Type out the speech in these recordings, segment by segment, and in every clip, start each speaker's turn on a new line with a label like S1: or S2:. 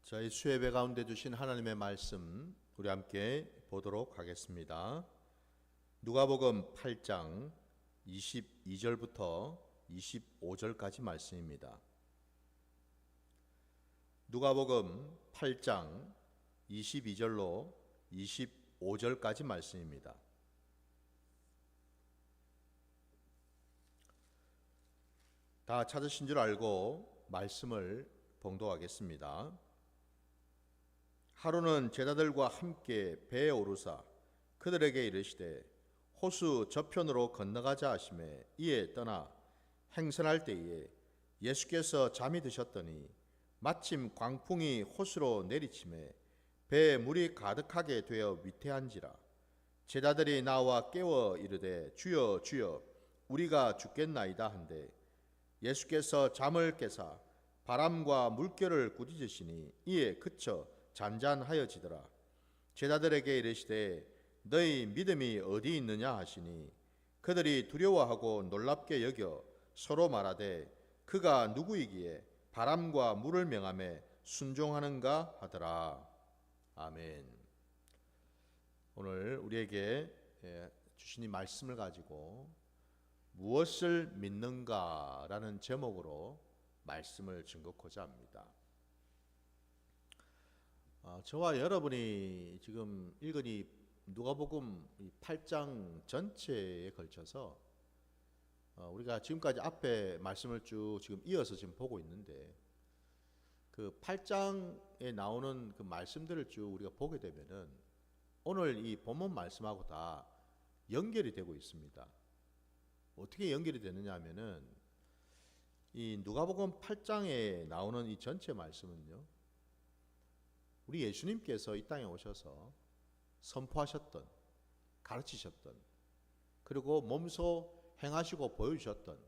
S1: 저희 수예배 가운데 주신 하나님의 말씀 우리 함께 보도록 하겠습니다. 누가복음 8장 22절부터 25절까지 말씀입니다. 누가복음 8장 22절로 25절까지 말씀입니다. 다 찾으신 줄 알고 말씀을 봉독하겠습니다. 하루는 제자들과 함께 배에 오르사 그들에게 이르시되 호수 저편으로 건너가자 하시매 이에 떠나 행선할 때에 예수께서 잠이 드셨더니 마침 광풍이 호수로 내리치매 배에 물이 가득하게 되어 위태한지라. 제자들이 나와 깨워 이르되 주여 주여 우리가 죽겠나이다 한데 예수께서 잠을 깨사 바람과 물결을 꾸짖으시니 이에 그쳐 잔잔하여지더라. 제자들에게 이르시되 너희 믿음이 어디 있느냐 하시니 그들이 두려워하고 놀랍게 여겨 서로 말하되 그가 누구이기에 바람과 물을 명하매 순종하는가 하더라. 아멘. 오늘 우리에게 주신 이 말씀을 가지고 무엇을 믿는가라는 제목으로 말씀을 증거하고자 합니다. 저와 여러분이 지금 읽은 이 누가복음 8장 전체에 걸쳐서 우리가 지금까지 앞에 말씀을 쭉 지금 이어서 지금 보고 있는데 그 8장에 나오는 그 말씀들을 쭉 우리가 보게 되면은 오늘 이 본문 말씀하고 다 연결이 되고 있습니다. 어떻게 연결이 되느냐 하면은 이 누가복음 8장에 나오는 이 전체 말씀은요, 우리 예수님께서 이 땅에 오셔서 선포하셨던, 가르치셨던, 그리고 몸소 행하시고 보여주셨던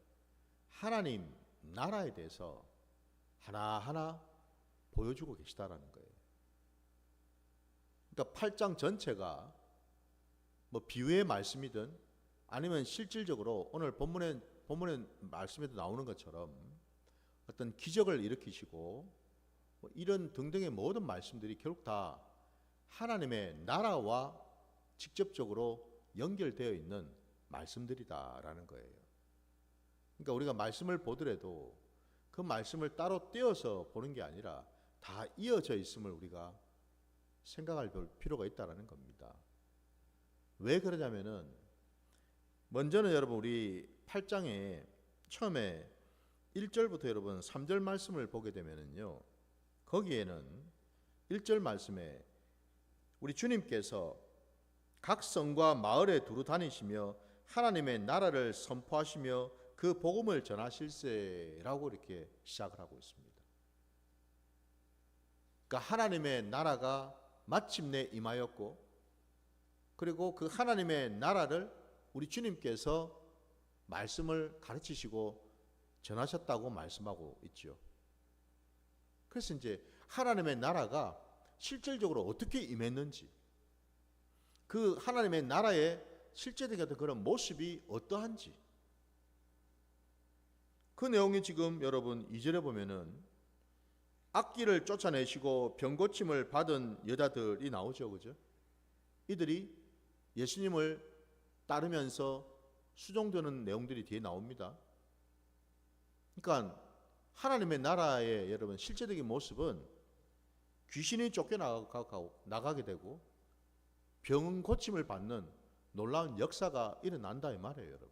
S1: 하나님 나라에 대해서 하나하나 보여주고 계시다라는 거예요. 그러니까 8장 전체가 뭐 비유의 말씀이든 아니면 실질적으로 오늘 본문의 말씀에도 나오는 것처럼 어떤 기적을 일으키시고 이런 등등의 모든 말씀들이 결국 다 하나님의 나라와 직접적으로 연결되어 있는 말씀들이다라는 거예요. 그러니까 우리가 말씀을 보더라도 그 말씀을 따로 떼어서 보는 게 아니라 다 이어져 있음을 우리가 생각할 필요가 있다라는 겁니다. 왜 그러냐면은 먼저는 여러분 우리 8장에 처음에 1절부터 여러분 3절 말씀을 보게 되면은요, 거기에는 1절 말씀에 우리 주님께서 각 성과 마을에 두루 다니시며 하나님의 나라를 선포하시며 그 복음을 전하실세라고 이렇게 시작을 하고 있습니다. 그러니까 하나님의 나라가 마침내 임하였고, 그리고 그 하나님의 나라를 우리 주님께서 말씀을 가르치시고 전하셨다고 말씀하고 있죠. 그래서 이제 하나님의 나라가 실질적으로 어떻게 임했는지, 그 하나님의 나라의 실제적인 그런 모습이 어떠한지, 그 내용이 지금 여러분 2절에 보면은 악귀를 쫓아내시고 병고침을 받은 여자들이 나오죠, 그죠? 이들이 예수님을 따르면서 수종되는 내용들이 뒤에 나옵니다. 그러니까 하나님의 나라의 여러분 실제적인 모습은 귀신이 쫓겨나가게 되고 병 고침을 받는 놀라운 역사가 일어난다 이 말이에요, 여러분.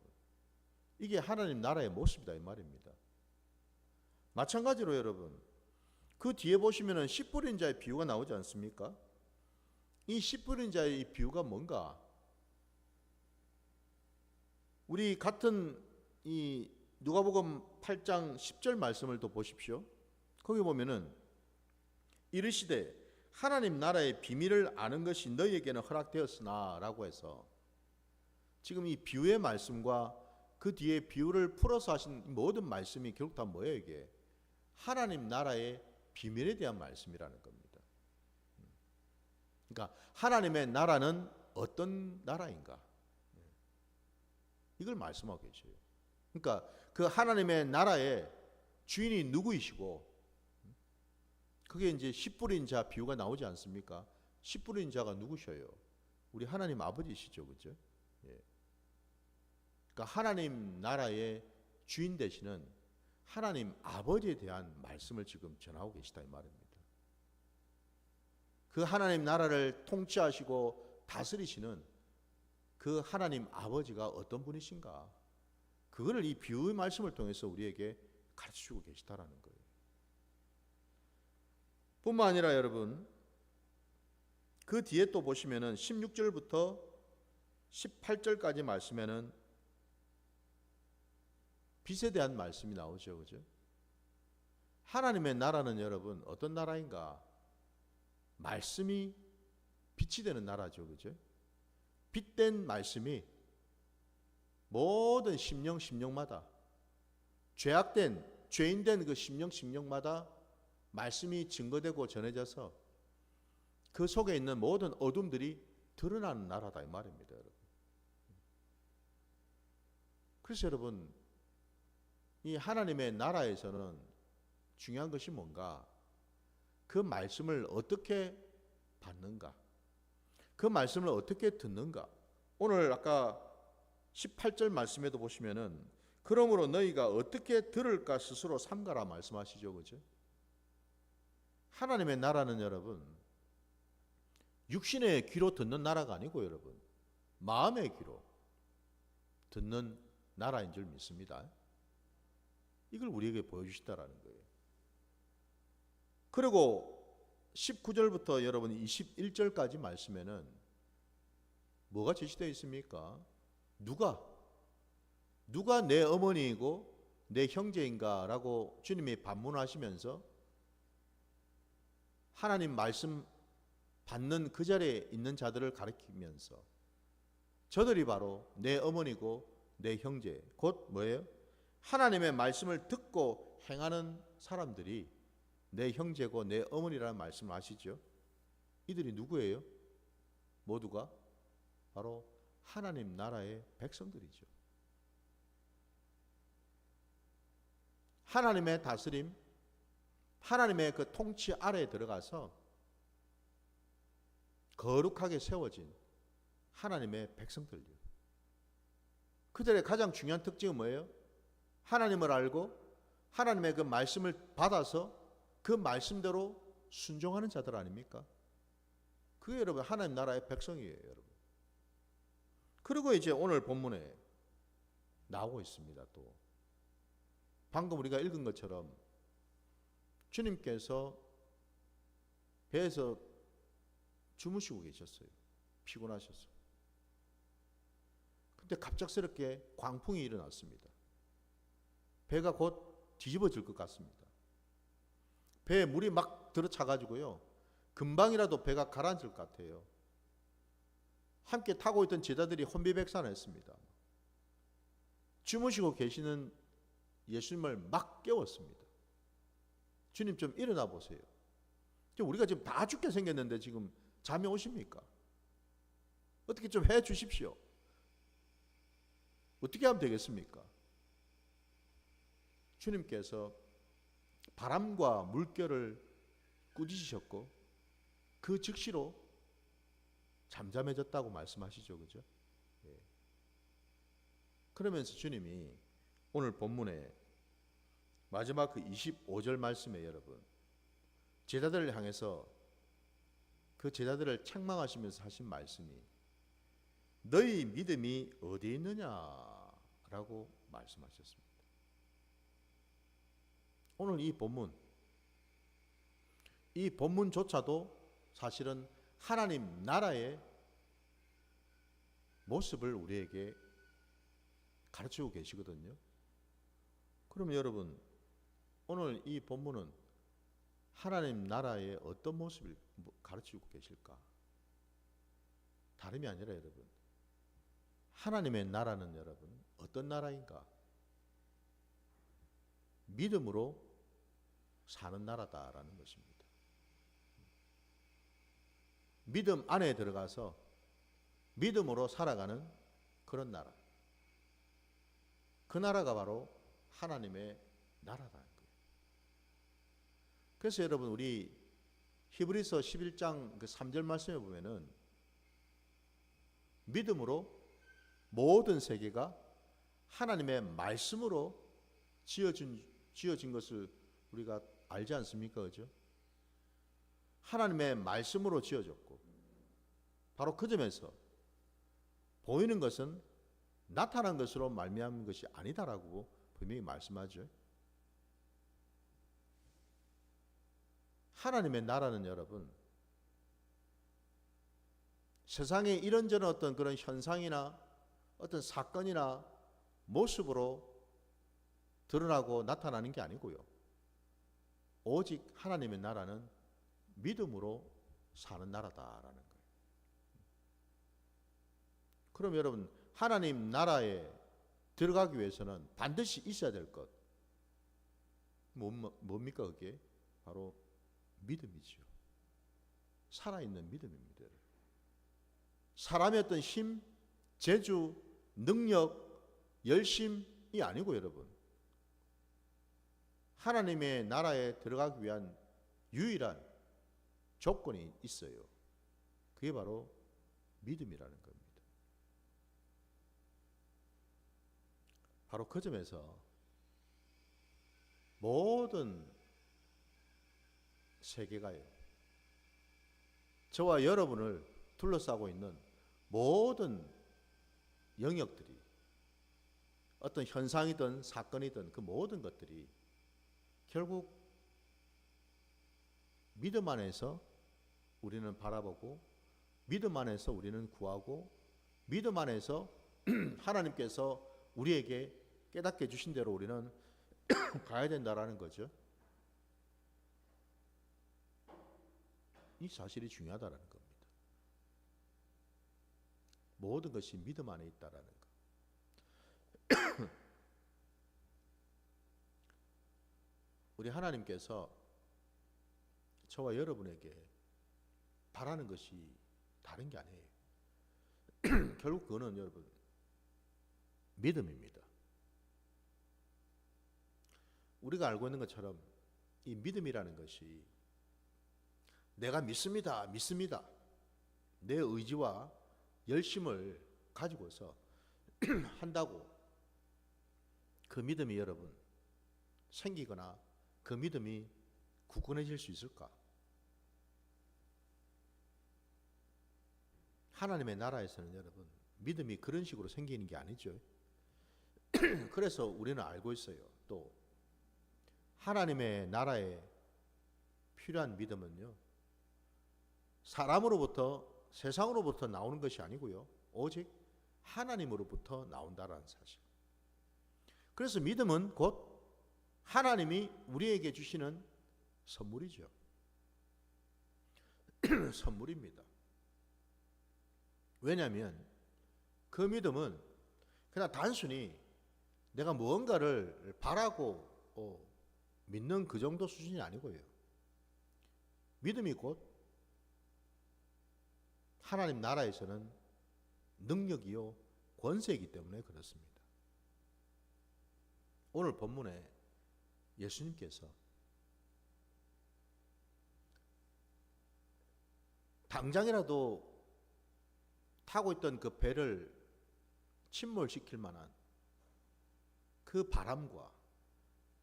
S1: 이게 하나님 나라의 모습이다 이 말입니다. 마찬가지로 여러분 그 뒤에 보시면은 씨 뿌린 자의 비유가 나오지 않습니까? 이 씨 뿌린 자의 이 비유가 뭔가? 우리 같은 이 누가복음 8장 10절 말씀을 또 보십시오. 거기 보면은 이르시되 하나님 나라의 비밀을 아는 것이 너희에게는 허락되었으나 라고 해서 지금 이 비유의 말씀과 그 뒤에 비유를 풀어서 하신 모든 말씀이 결국 다 뭐예요? 이게 하나님 나라의 비밀에 대한 말씀이라는 겁니다. 그러니까 하나님의 나라는 어떤 나라인가? 이걸 말씀하고 계셔요. 그러니까 그 하나님의 나라의 주인이 누구이시고 그게 이제 씨 뿌린 자 비유가 나오지 않습니까? 씨 뿌린 자가 누구셔요? 우리 하나님 아버지시죠, 그죠? 예. 그러니까 하나님 나라의 주인 되시는 하나님 아버지에 대한 말씀을 지금 전하고 계시다 이 말입니다. 그 하나님 나라를 통치하시고 다스리시는 그 하나님 아버지가 어떤 분이신가? 그거를 이 비유의 말씀을 통해서 우리에게 가르쳐주고 계시다라는 거예요. 뿐만 아니라 여러분, 그 뒤에 또 보시면은 16절부터 18절까지 말씀에는 빛에 대한 말씀이 나오죠, 그죠? 하나님의 나라는 여러분 어떤 나라인가? 말씀이 빛이 되는 나라죠, 그죠? 빛된 말씀이 모든 심령마다 죄인된 그 심령마다 말씀이 증거되고 전해져서 그 속에 있는 모든 어둠들이 드러나는 나라다 이 말입니다, 여러분. 그래서 여러분, 이 하나님의 나라에서는 중요한 것이 뭔가? 그 말씀을 어떻게 받는가? 그 말씀을 어떻게 듣는가? 오늘 아까 18절 말씀에도 보시면은 그러므로 너희가 어떻게 들을까 스스로 삼가라 말씀하시죠, 그죠? 하나님의 나라는 여러분 육신의 귀로 듣는 나라가 아니고 여러분 마음의 귀로 듣는 나라인 줄 믿습니다. 이걸 우리에게 보여주시다라는 거예요. 그리고 19절부터 여러분 21절까지 말씀에는 뭐가 제시되어 있습니까? 누가 내 어머니이고 내 형제인가? 라고 주님이 반문하시면서 하나님 말씀 받는 그 자리에 있는 자들을 가리키면서 저들이 바로 내 어머니고 내 형제, 곧 뭐예요? 하나님의 말씀을 듣고 행하는 사람들이 내 형제고 내 어머니라는 말씀을 아시죠? 이들이 누구예요? 모두가 바로 하나님 나라의 백성들이죠. 하나님의 다스림, 하나님의 그 통치 아래에 들어가서 거룩하게 세워진 하나님의 백성들이요. 그들의 가장 중요한 특징은 뭐예요? 하나님을 알고 하나님의 그 말씀을 받아서 그 말씀대로 순종하는 자들 아닙니까? 그게 여러분 하나님 나라의 백성이에요, 여러분. 그리고 이제 오늘 본문에 나오고 있습니다. 또 방금 우리가 읽은 것처럼 주님께서 배에서 주무시고 계셨어요. 피곤하셔서. 근데 갑작스럽게 광풍이 일어났습니다. 배가 곧 뒤집어질 것 같습니다. 배에 물이 막 들어차가지고요. 금방이라도 배가 가라앉을 것 같아요. 함께 타고 있던 제자들이 혼비백산했습니다. 주무시고 계시는 예수님을 막 깨웠습니다. 주님 좀 일어나 보세요. 우리가 지금 다 죽게 생겼는데 지금 잠이 오십니까? 어떻게 좀 해 주십시오. 어떻게 하면 되겠습니까? 주님께서 바람과 물결을 꾸짖으셨고 그 즉시로 잠잠해졌다고 말씀하시죠, 그죠? 예. 그러면서 주님이 오늘 본문에 마지막 그 25절 말씀에 여러분 제자들을 향해서 그 제자들을 책망하시면서 하신 말씀이 너희 믿음이 어디에 있느냐라고 말씀하셨습니다. 오늘 이 본문조차도 사실은 하나님 나라의 모습을 우리에게 가르치고 계시거든요. 그러면 여러분 오늘 이 본문은 하나님 나라의 어떤 모습을 가르치고 계실까? 다름이 아니라 여러분 하나님의 나라는 여러분 어떤 나라인가? 믿음으로 사는 나라다라는 것입니다. 믿음 안에 들어가서 믿음으로 살아가는 그런 나라. 그 나라가 바로 하나님의 나라라는 거예요. 그래서 여러분 우리 히브리서 11장 그 3절 말씀에 보면은 믿음으로 모든 세계가 하나님의 말씀으로 지어진 것을 우리가 알지 않습니까? 그죠? 하나님의 말씀으로 지어졌고 바로 그 점에서 보이는 것은 나타난 것으로 말미암은 것이 아니다라고 분명히 말씀하죠. 하나님의 나라는 여러분 세상에 이런저런 어떤 그런 현상이나 어떤 사건이나 모습으로 드러나고 나타나는 게 아니고요. 오직 하나님의 나라는 믿음으로 사는 나라다라는 거예요. 그럼 여러분 하나님 나라에 들어가기 위해서는 반드시 있어야 될 것 뭡니까 그게? 바로 믿음이지요. 살아있는 믿음입니다. 사람의 어떤 힘, 재주, 능력, 열심이 아니고 여러분 하나님의 나라에 들어가기 위한 유일한 조건이 있어요. 그게 바로 믿음이라는 겁니다. 바로 그 점에서 모든 세계가요. 저와 여러분을 둘러싸고 있는 모든 영역들이 어떤 현상이든 사건이든 그 모든 것들이 결국 믿음 안에서 우리는 바라보고 믿음 안에서 우리는 구하고 믿음 안에서 하나님께서 우리에게 깨닫게 해주신 대로 우리는 가야 된다라는 거죠. 이 사실이 중요하다는 겁니다. 모든 것이 믿음 안에 있다라는 것. 우리 하나님께서 저와 여러분에게 바라는 것이 다른 게 아니에요. 결국 그거는 여러분 믿음입니다. 우리가 알고 있는 것처럼 이 믿음이라는 것이 내가 믿습니다. 내 의지와 열심을 가지고서 한다고 그 믿음이 여러분 생기거나 그 믿음이 굳건해질 수 있을까? 하나님의 나라에서는 여러분 믿음이 그런 식으로 생기는 게 아니죠. 그래서 우리는 알고 있어요. 또 하나님의 나라에 필요한 믿음은요 사람으로부터 세상으로부터 나오는 것이 아니고요 오직 하나님으로부터 나온다라는 사실. 그래서 믿음은 곧 하나님이 우리에게 주시는 선물이죠. 선물입니다. 왜냐하면 그 믿음은 그냥 단순히 내가 무언가를 바라고 믿는 그 정도 수준이 아니고요. 믿음이 곧 하나님 나라에서는 능력이요 권세이기 때문에 그렇습니다. 오늘 본문에 예수님께서 당장이라도 타고 있던 그 배를 침몰시킬 만한 그 바람과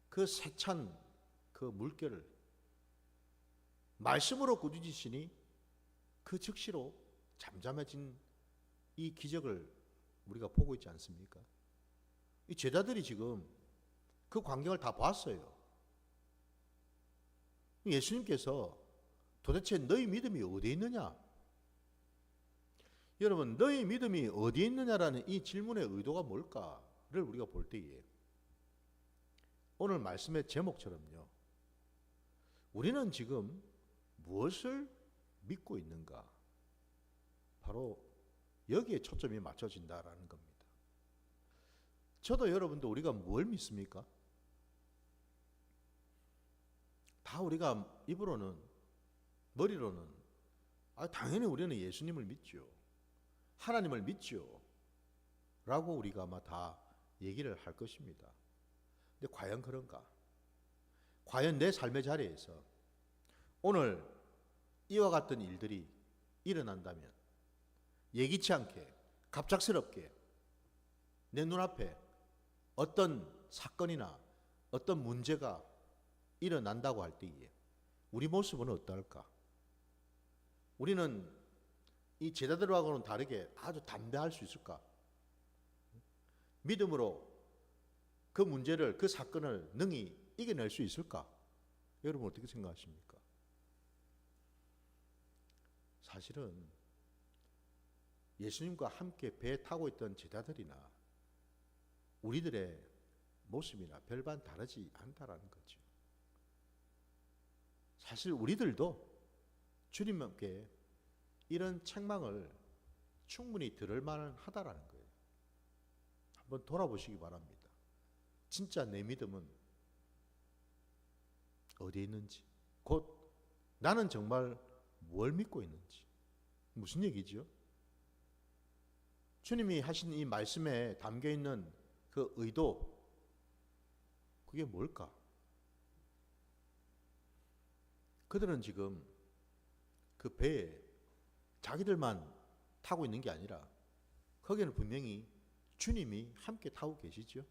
S1: 그 세찬 그 물결을 말씀으로 꾸짖으시니 그 즉시로 잠잠해진 이 기적을 우리가 보고 있지 않습니까? 이 제자들이 지금 그 광경을 다 봤어요. 예수님께서 도대체 너희 믿음이 어디에 있느냐? 여러분, 너희 믿음이 어디에 있느냐라는 이 질문의 의도가 뭘까를 우리가 볼 때에 오늘 말씀의 제목처럼요. 우리는 지금 무엇을 믿고 있는가? 바로 여기에 초점이 맞춰진다라는 겁니다. 저도 여러분도 우리가 뭘 믿습니까? 다 우리가 입으로는 머리로는 당연히 우리는 예수님을 믿죠. 하나님을 믿죠. 라고 우리가 아마 다 얘기를 할 것입니다. 근데 과연 그런가? 과연 내 삶의 자리에서 오늘 이와 같은 일들이 일어난다면 예기치 않게 갑작스럽게 내 눈앞에 어떤 사건이나 어떤 문제가 일어난다고 할 때에 우리 모습은 어떨까? 우리는 이 제자들하고는 다르게 아주 담대할 수 있을까? 믿음으로 그 문제를, 그 사건을 능히 이겨낼 수 있을까? 여러분 어떻게 생각하십니까? 사실은 예수님과 함께 배에 타고 있던 제자들이나 우리들의 모습이나 별반 다르지 않다라는 거죠. 사실 우리들도 주님께 이런 책망을 충분히 들을 만하다라는 거예요. 한번 돌아보시기 바랍니다. 진짜 내 믿음은 어디에 있는지, 곧 나는 정말 뭘 믿고 있는지. 무슨 얘기죠? 주님이 하신 이 말씀에 담겨 있는 그 의도, 그게 뭘까? 그들은 지금 그 배에 자기들만 타고 있는 게 아니라 거기는 분명히 주님이 함께 타고 계시죠.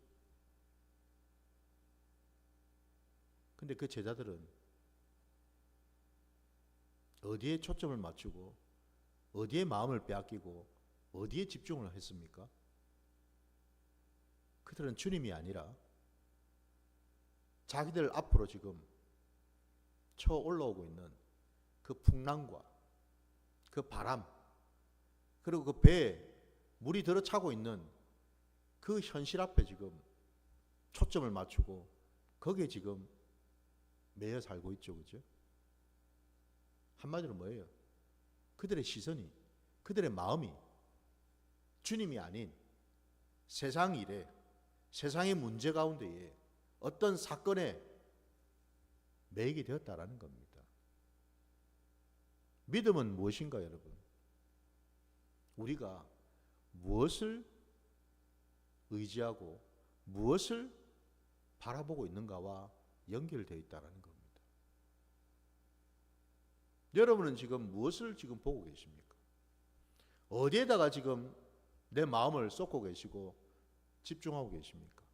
S1: 근데 그 제자들은 어디에 초점을 맞추고 어디에 마음을 빼앗기고 어디에 집중을 했습니까? 그들은 주님이 아니라 자기들 앞으로 지금 쳐 올라오고 있는 그 풍랑과 그 바람, 그리고 그 배에 물이 들어차고 있는 그 현실 앞에 지금 초점을 맞추고 거기에 지금 매여 살고 있죠. 그죠? 한마디로 뭐예요? 그들의 시선이, 그들의 마음이 주님이 아닌 세상 일에, 세상의 문제 가운데에 어떤 사건에 매이게 되었다라는 겁니다. 믿음은 무엇인가, 여러분? 우리가 무엇을 의지하고 무엇을 바라보고 있는가와 연결되어 있다는 겁니다. 여러분은 지금 무엇을 지금 보고 계십니까? 어디에다가 지금 내 마음을 쏟고 계시고 집중하고 계십니까?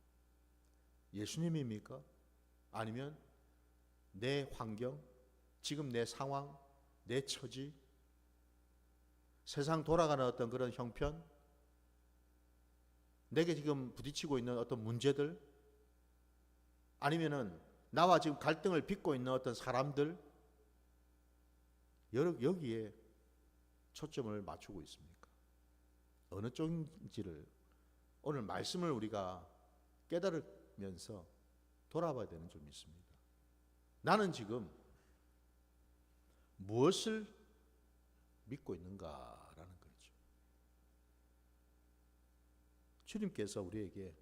S1: 예수님입니까? 아니면 내 환경, 지금 내 상황, 내 처지, 세상 돌아가는 어떤 그런 형편, 내게 지금 부딪히고 있는 어떤 문제들, 아니면은 나와 지금 갈등을 빚고 있는 어떤 사람들, 여기에 초점을 맞추고 있습니까? 어느 쪽인지를 오늘 말씀을 우리가 깨달으면서 돌아봐야 되는 점이 있습니다. 나는 지금 무엇을 믿고 있는가라는 거죠. 주님께서 우리에게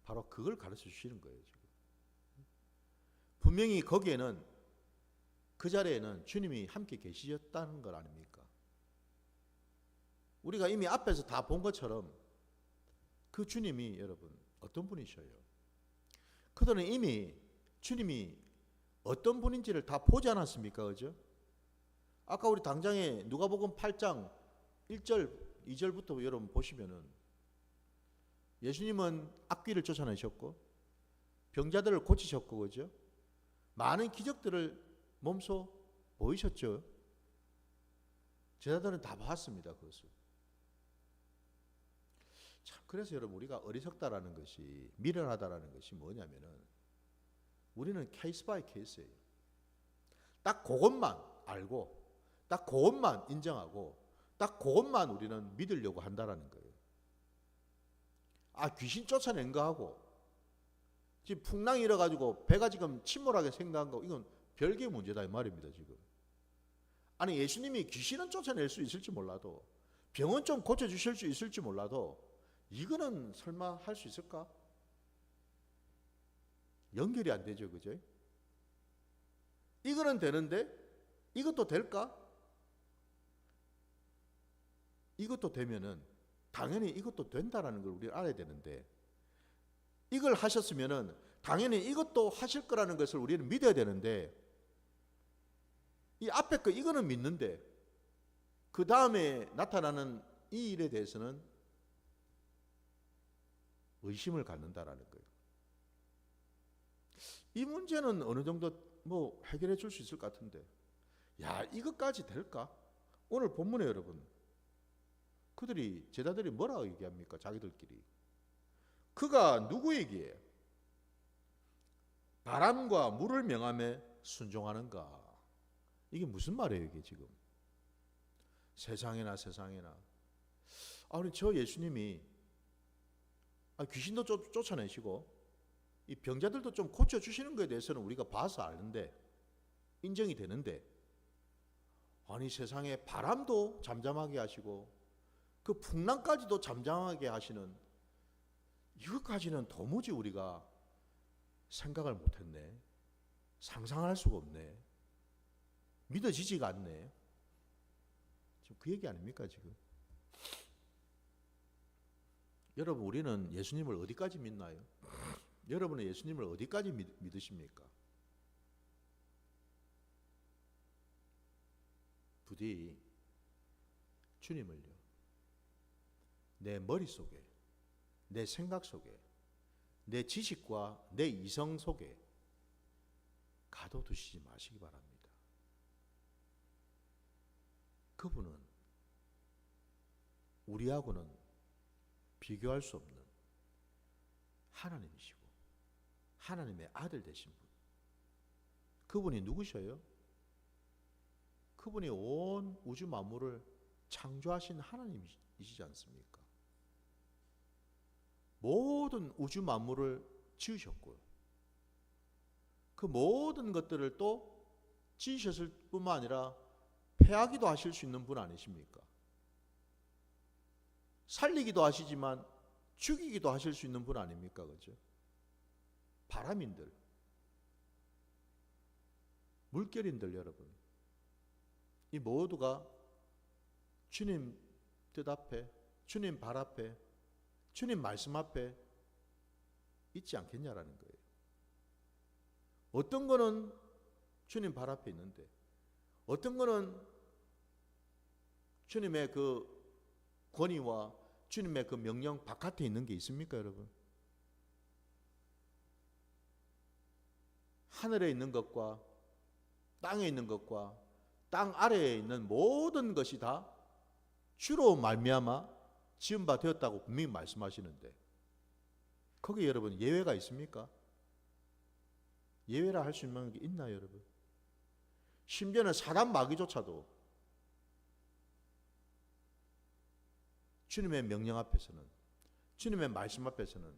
S1: 바로 그걸 가르쳐 주시는 거예요. 지금 분명히 거기에는, 그 자리에는 주님이 함께 계시셨다는 걸 아닙니까? 우리가 이미 앞에서 다 본 것처럼 그 주님이 여러분 어떤 분이셔요? 그들은 이미 주님이 어떤 분인지를 다 보지 않았습니까? 그죠? 아까 우리 당장에 누가복음 8장 1절, 2절부터 여러분 보시면은 예수님은 악귀를 쫓아내셨고 병자들을 고치셨고, 그죠? 많은 기적들을 몸소 보이셨죠. 제자들은 다 봤습니다. 그것을. 참, 그래서 여러분 우리가 어리석다라는 것이, 미련하다라는 것이 뭐냐면은 우리는 케이스 바이 케이스예요. 딱 그것만 알고 딱 그것만 인정하고 딱 그것만 우리는 믿으려고 한다라는 거예요. 아, 귀신 쫓아낸 거 하고 지금 풍랑이 일어가지고 배가 지금 침몰하게 생각한 거, 이건 별개의 문제다 이 말입니다. 지금 아니, 예수님이 귀신은 쫓아낼 수 있을지 몰라도, 병은 좀 고쳐주실 수 있을지 몰라도, 이거는 설마 할 수 있을까? 연결이 안 되죠. 그죠? 이거는 되는데 이것도 될까? 이것도 되면은 당연히 이것도 된다라는 걸 우리가 알아야 되는데, 이걸 하셨으면은 당연히 이것도 하실 거라는 것을 우리는 믿어야 되는데, 이 앞에 거 이거는 믿는데 그 다음에 나타나는 이 일에 대해서는 의심을 갖는다라는 거예요. 이 문제는 어느 정도 뭐 해결해 줄 수 있을 것 같은데, 야, 이것까지 될까? 오늘 본문에 여러분, 그들이 제자들이 뭐라고 얘기합니까? 자기들끼리. 그가 누구에게 바람과 물을 명함에 순종하는가? 이게 무슨 말이에요, 이게 지금? 세상에나. 우리 저 예수님이 귀신도 쫓아내시고 이 병자들도 좀 고쳐주시는 것에 대해서는 우리가 봐서 아는데, 인정이 되는데, 아니 세상에 바람도 잠잠하게 하시고 그 풍랑까지도 잠잠하게 하시는 이것까지는 도무지 우리가 생각을 못했네. 상상할 수가 없네. 믿어지지가 않네. 지금 그 얘기 아닙니까 지금? 여러분, 우리는 예수님을 어디까지 믿나요? 여러분은 예수님을 어디까지 믿으십니까? 부디 주님을요, 내 머릿속에, 내 생각 속에, 내 지식과 내 이성 속에 가둬두시지 마시기 바랍니다. 그분은 우리하고는 비교할 수 없는 하나님이시고 하나님의 아들 되신 분. 그분이 누구셔요? 그분이 온 우주 만물을 창조하신 하나님이시지 않습니까? 모든 우주 만물을 지으셨고요, 그 모든 것들을 또 지으셨을 뿐만 아니라 폐하기도 하실 수 있는 분 아니십니까? 살리기도 하시지만 죽이기도 하실 수 있는 분 아닙니까? 그죠? 바람인들, 물결인들, 여러분, 이 모두가 주님 뜻 앞에, 주님 발 앞에, 주님 말씀 앞에 있지 않겠냐라는 거예요. 어떤 거는 주님 발 앞에 있는데 어떤 거는 주님의 그 권위와 주님의 그 명령 바깥에 있는 게 있습니까, 여러분? 하늘에 있는 것과 땅에 있는 것과 땅 아래에 있는 모든 것이 다 주로 말미암아 지은 바 되었다고 분명히 말씀하시는데, 거기에 여러분 예외가 있습니까? 예외라 할 수 있는 게 있나요, 여러분? 심지어는 사단 마귀조차도 주님의 명령 앞에서는, 주님의 말씀 앞에서는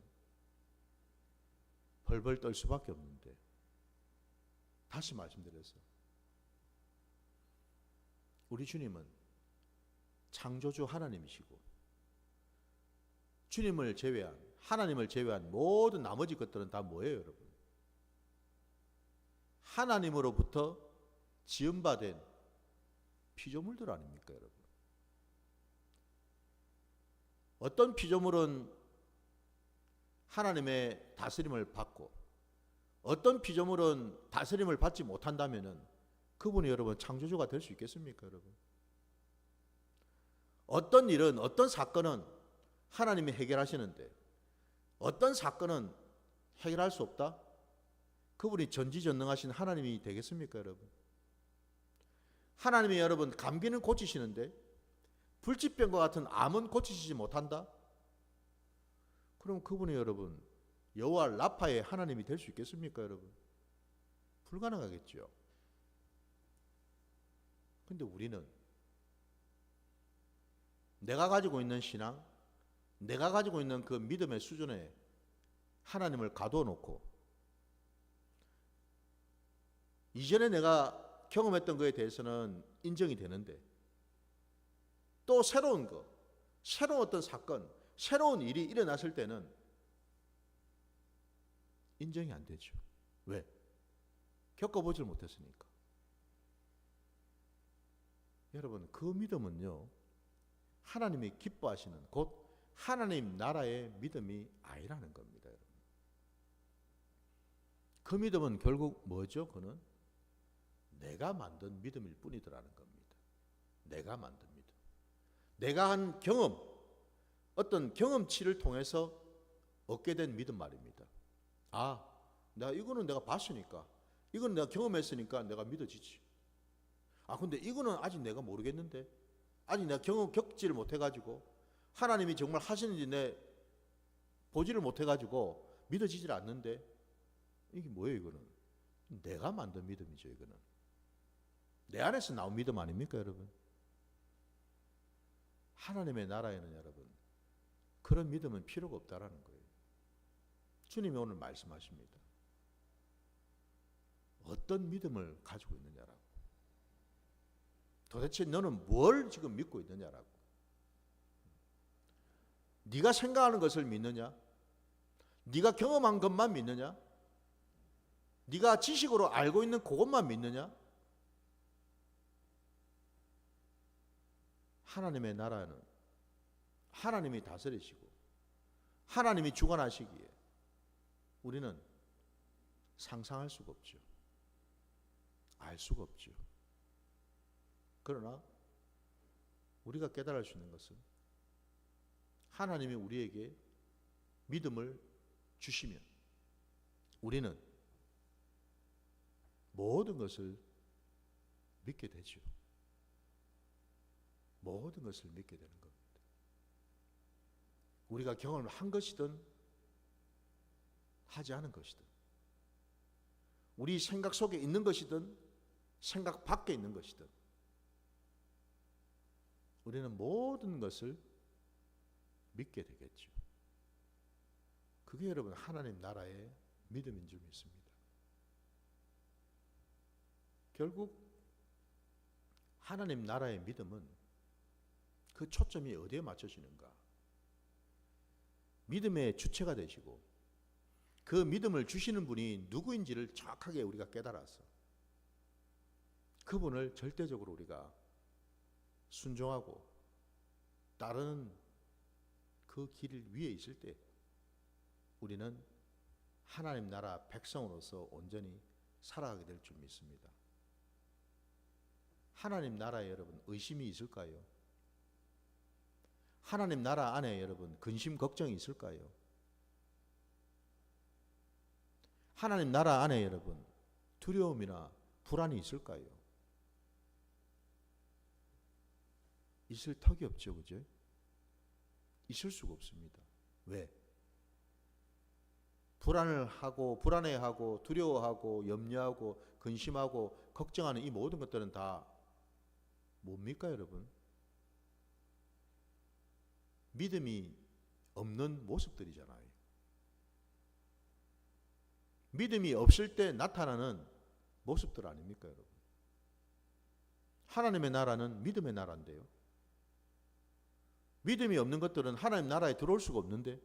S1: 벌벌 떨 수밖에 없는데, 다시 말씀드려서 우리 주님은 창조주 하나님이시고 주님을 제외한, 하나님을 제외한 모든 나머지 것들은 다 뭐예요, 여러분? 하나님으로부터 지음받은 피조물들 아닙니까, 여러분? 어떤 피조물은 하나님의 다스림을 받고 어떤 피조물은 다스림을 받지 못한다면은 그분이 여러분 창조주가 될 수 있겠습니까, 여러분? 어떤 일은, 어떤 사건은 하나님이 해결하시는데 어떤 사건은 해결할 수 없다? 그분이 전지전능하신 하나님이 되겠습니까, 여러분? 하나님이 여러분 감기는 고치시는데 불치병과 같은 암은 고치시지 못한다? 그럼 그분이 여러분 여호와 라파의 하나님이 될 수 있겠습니까, 여러분? 불가능하겠죠. 근데 우리는 내가 가지고 있는 신앙, 내가 가지고 있는 그 믿음의 수준에 하나님을 가두어 놓고 이전에 내가 경험했던 것에 대해서는 인정이 되는데 또 새로운 거, 새로운 어떤 사건, 새로운 일이 일어났을 때는 인정이 안 되죠. 왜? 겪어보질 못했으니까. 여러분, 그 믿음은요, 하나님이 기뻐하시는 곧 하나님 나라의 믿음이 아니라는 겁니다, 여러분. 그 믿음은 결국 뭐죠? 그는 내가 만든 믿음일 뿐이더라는 겁니다. 내가 만든 믿음. 내가 한 경험, 어떤 경험치를 통해서 얻게 된 믿음 말입니다. 아, 이거는 내가 봤으니까, 이건 내가 경험했으니까 내가 믿어지지. 근데 이거는 아직 내가 모르겠는데, 아직 내가 겪지를 못해가지고, 하나님이 정말 하시는지 내 보지를 못해가지고 믿어지질 않는데, 이게 뭐예요? 이거는 내가 만든 믿음이죠. 이거는 내 안에서 나온 믿음 아닙니까, 여러분? 하나님의 나라에는 여러분 그런 믿음은 필요가 없다라는 거예요. 주님이 오늘 말씀하십니다. 어떤 믿음을 가지고 있느냐라고. 도대체 너는 뭘 지금 믿고 있느냐라고. 네가 생각하는 것을 믿느냐? 네가 경험한 것만 믿느냐? 네가 지식으로 알고 있는 그것만 믿느냐? 하나님의 나라는 하나님이 다스리시고 하나님이 주관하시기에 우리는 상상할 수가 없죠. 알 수가 없죠. 그러나 우리가 깨달을 수 있는 것은 하나님이 우리에게 믿음을 주시면 우리는 모든 것을 믿게 되죠. 모든 것을 믿게 되는 겁니다. 우리가 경험을 한 것이든 하지 않은 것이든, 우리 생각 속에 있는 것이든 생각 밖에 있는 것이든, 우리는 모든 것을 믿게 되겠죠. 그게 여러분 하나님 나라의 믿음인 줄 믿습니다. 결국 하나님 나라의 믿음은 그 초점이 어디에 맞춰지는가? 믿음의 주체가 되시고 그 믿음을 주시는 분이 누구인지를 정확하게 우리가 깨달아서 그분을 절대적으로 우리가 순종하고 따르는 그 길 위에 있을 때 우리는 하나님 나라 백성으로서 온전히 살아가게 될 줄 믿습니다. 하나님 나라에 여러분 의심이 있을까요? 하나님 나라 안에 여러분 근심 걱정이 있을까요? 하나님 나라 안에 여러분 두려움이나 불안이 있을까요? 있을 턱이 없죠, 그죠? 있을 수가 없습니다. 왜? 불안을 하고 불안해하고 두려워하고 염려하고 근심하고 걱정하는 이 모든 것들은 다 뭡니까, 여러분? 믿음이 없는 모습들이잖아요. 믿음이 없을 때 나타나는 모습들 아닙니까, 여러분? 하나님의 나라는 믿음의 나라인데요. 믿음이 없는 것들은 하나님 나라에 들어올 수가 없는데,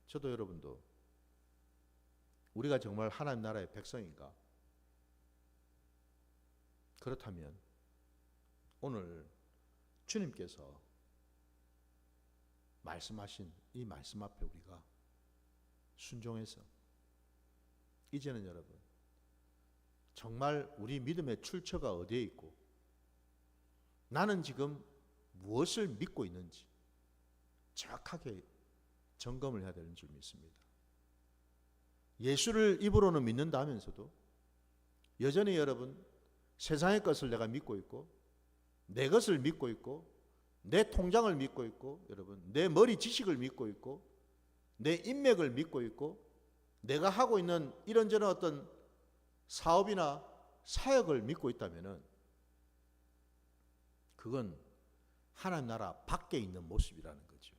S1: 저도 여러분도 우리가 정말 하나님 나라의 백성인가? 그렇다면 오늘 주님께서 말씀하신 이 말씀 앞에 우리가 순종해서 이제는 여러분 정말 우리 믿음의 출처가 어디에 있고 나는 지금 무엇을 믿고 있는지 정확하게 점검을 해야 되는 줄 믿습니다. 예수를 입으로는 믿는다 하면서도 여전히 여러분 세상의 것을 내가 믿고 있고 내 것을 믿고 있고 내 통장을 믿고 있고 여러분 내 머리 지식을 믿고 있고 내 인맥을 믿고 있고 내가 하고 있는 이런저런 어떤 사업이나 사역을 믿고 있다면은 그건 하나님 나라 밖에 있는 모습이라는 거죠.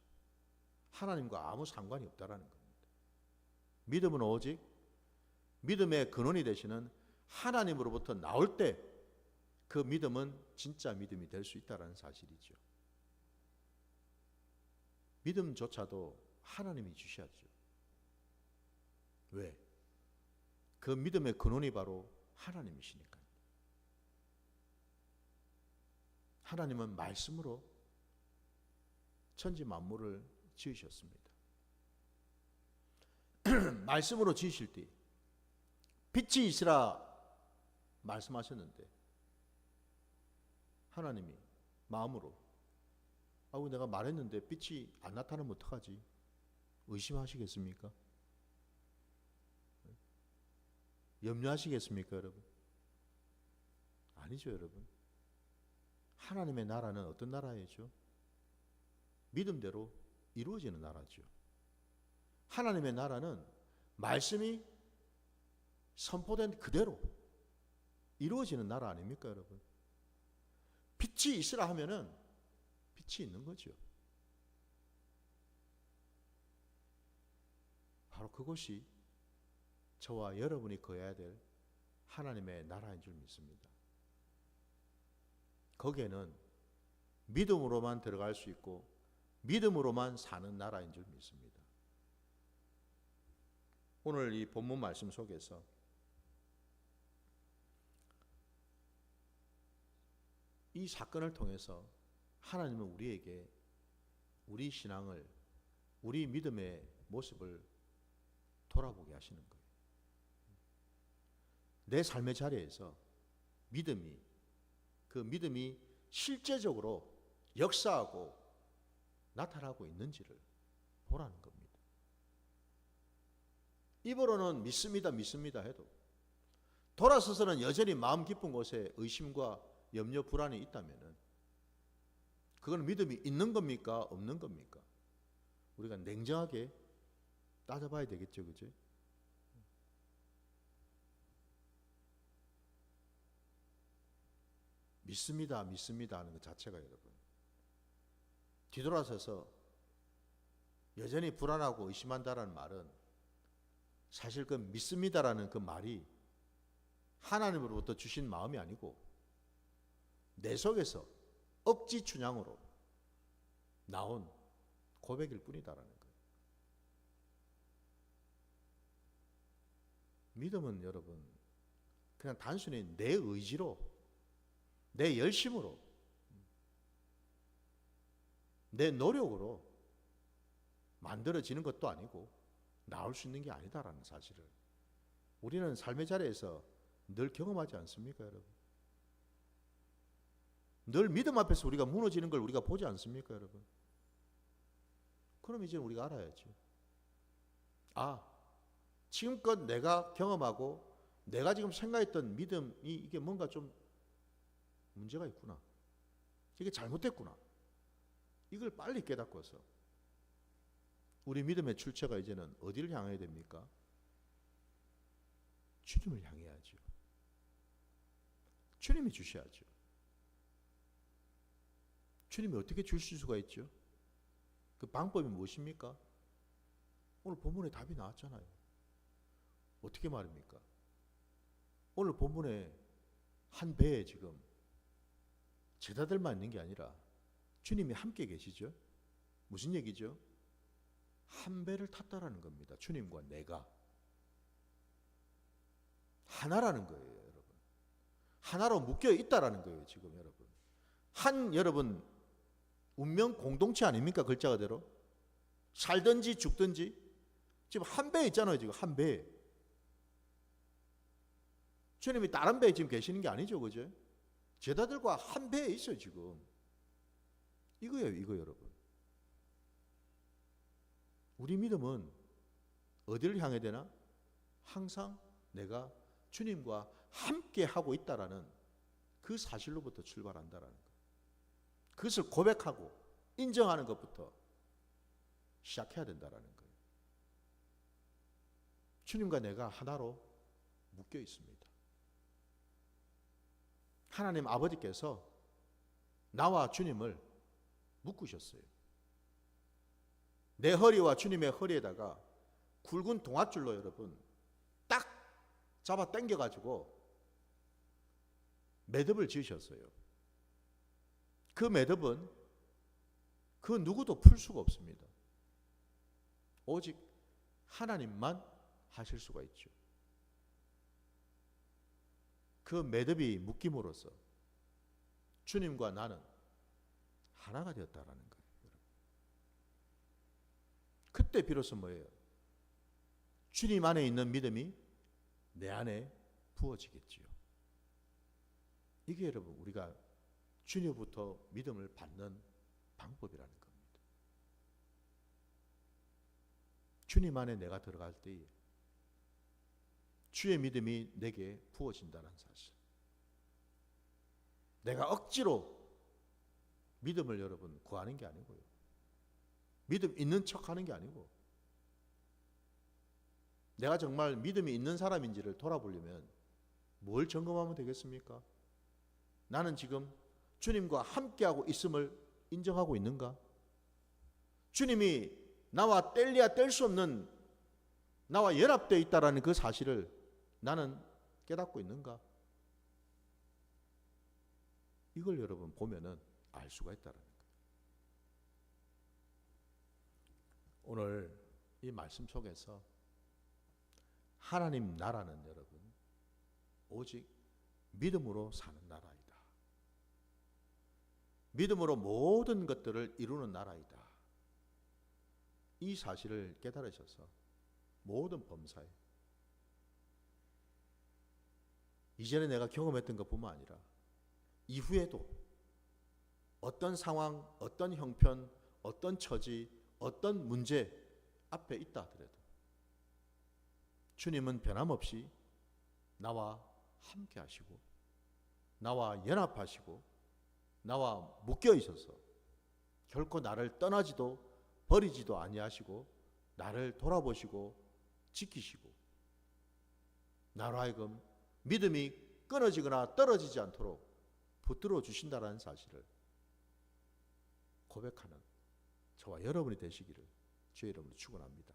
S1: 하나님과 아무 상관이 없다라는 겁니다. 믿음은 오직 믿음의 근원이 되시는 하나님으로부터 나올 때 그 믿음은 진짜 믿음이 될 수 있다는 사실이죠. 믿음조차도 하나님이 주셔야죠. 왜? 그 믿음의 근원이 바로 하나님이시니까요. 하나님은 말씀으로 천지 만물을 지으셨습니다. 말씀으로 지으실 때 빛이 있으라 말씀하셨는데 하나님이 마음으로 아우 내가 말했는데 빛이 안 나타나면 어떡하지? 의심하시겠습니까? 염려하시겠습니까, 여러분? 아니죠, 여러분. 하나님의 나라는 어떤 나라이죠? 믿음대로 이루어지는 나라죠. 하나님의 나라는 말씀이 선포된 그대로 이루어지는 나라 아닙니까, 여러분? 빛이 있으라 하면은 빛이 있는 거죠. 바로 그것이 저와 여러분이 거해야 될 하나님의 나라인 줄 믿습니다. 거기에는 믿음으로만 들어갈 수 있고 믿음으로만 사는 나라인 줄 믿습니다. 오늘 이 본문 말씀 속에서 이 사건을 통해서 하나님은 우리에게 우리 신앙을, 우리 믿음의 모습을 돌아보게 하시는 거예요. 내 삶의 자리에서 그 믿음이 실제적으로 역사하고 나타나고 있는지를 보라는 겁니다. 입으로는 믿습니다, 믿습니다 해도 돌아서서는 여전히 마음 깊은 곳에 의심과 염려, 불안이 있다면 그건 믿음이 있는 겁니까? 없는 겁니까? 우리가 냉정하게 따져봐야 되겠죠, 그죠? 믿습니다, 믿습니다 하는 것 자체가 여러분 뒤돌아서서 여전히 불안하고 의심한다라는 말은 사실 그 믿습니다라는 그 말이 하나님으로부터 주신 마음이 아니고 내 속에서 억지 춘향으로 나온 고백일 뿐이다라는 거예요. 믿음은 여러분 그냥 단순히 내 의지로, 내 열심으로, 내 노력으로 만들어지는 것도 아니고 나올 수 있는 게 아니다라는 사실을 우리는 삶의 자리에서 늘 경험하지 않습니까, 여러분? 늘 믿음 앞에서 우리가 무너지는 걸 우리가 보지 않습니까, 여러분? 그럼 이제 우리가 알아야죠. 아, 지금껏 내가 경험하고 내가 지금 생각했던 믿음이 이게 뭔가 좀 문제가 있구나. 이게 잘못됐구나. 이걸 빨리 깨닫고서 우리 믿음의 출처가 이제는 어디를 향해야 됩니까? 주님을 향해야죠. 주님이 주셔야죠. 주님이 어떻게 주실 수가 있죠? 그 방법이 무엇입니까? 오늘 본문에 답이 나왔잖아요. 어떻게 말입니까? 오늘 본문에 한 배에 지금 제자들만 있는 게 아니라 주님이 함께 계시죠? 무슨 얘기죠? 한 배를 탔다라는 겁니다. 주님과 내가. 하나라는 거예요, 여러분. 하나로 묶여 있다라는 거예요, 지금 여러분. 여러분, 운명 공동체 아닙니까? 글자 그대로. 살든지 죽든지. 지금 한 배에 있잖아요, 지금 한 배에. 주님이 다른 배에 지금 계시는 게 아니죠, 그죠? 제자들과 한 배에 있어요, 지금. 이거예요, 이거 여러분. 우리 믿음은 어디를 향해 되나? 항상 내가 주님과 함께 하고 있다라는 그 사실로부터 출발한다라는 거. 그것을 고백하고 인정하는 것부터 시작해야 된다라는 거예요. 주님과 내가 하나로 묶여 있습니다. 하나님 아버지께서 나와 주님을 묶으셨어요. 내 허리와 주님의 허리에다가 굵은 동아줄로 여러분 딱 잡아 당겨가지고 매듭을 지으셨어요. 그 매듭은 그 누구도 풀 수가 없습니다. 오직 하나님만 하실 수가 있죠. 그 매듭이 묶임으로써 주님과 나는 하나가 되었다라는 거예요. 그때 비로소 뭐예요? 주님 안에 있는 믿음이 내 안에 부어지겠지요. 이게 여러분 우리가 주님부터 믿음을 받는 방법이라는 겁니다. 주님 안에 내가 들어갈 때 주의 믿음이 내게 부어진다는 사실. 내가 억지로 믿음을 여러분 구하는 게 아니고요. 믿음 있는 척 하는 게 아니고, 내가 정말 믿음이 있는 사람인지를 돌아보려면 뭘 점검하면 되겠습니까? 나는 지금 주님과 함께하고 있음을 인정하고 있는가? 주님이 나와 뗄래야 뗄 수 없는, 나와 연합되어 있다라는 그 사실을 나는 깨닫고 있는가? 이걸 여러분 보면은 알 수가 있다는 거예요. 오늘 이 말씀 속에서 하나님 나라는 여러분 오직 믿음으로 사는 나라이다. 믿음으로 모든 것들을 이루는 나라이다. 이 사실을 깨달으셔서 모든 범사에, 이전에 내가 경험했던 것뿐만 아니라 이후에도 어떤 상황, 어떤 형편, 어떤 처지, 어떤 문제 앞에 있다 하더라도 주님은 변함없이 나와 함께 하시고, 나와 연합하시고, 나와 묶여 있어서 결코 나를 떠나지도 버리지도 아니하시고, 나를 돌아보시고 지키시고, 나로 하여금 믿음이 끊어지거나 떨어지지 않도록 붙들어 주신다는 사실을 고백하는 저와 여러분이 되시기를 주의 이름으로 축원합니다.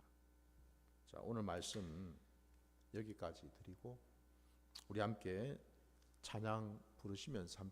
S1: 자, 오늘 말씀 여기까지 드리고 우리 함께 찬양 부르시면서 함께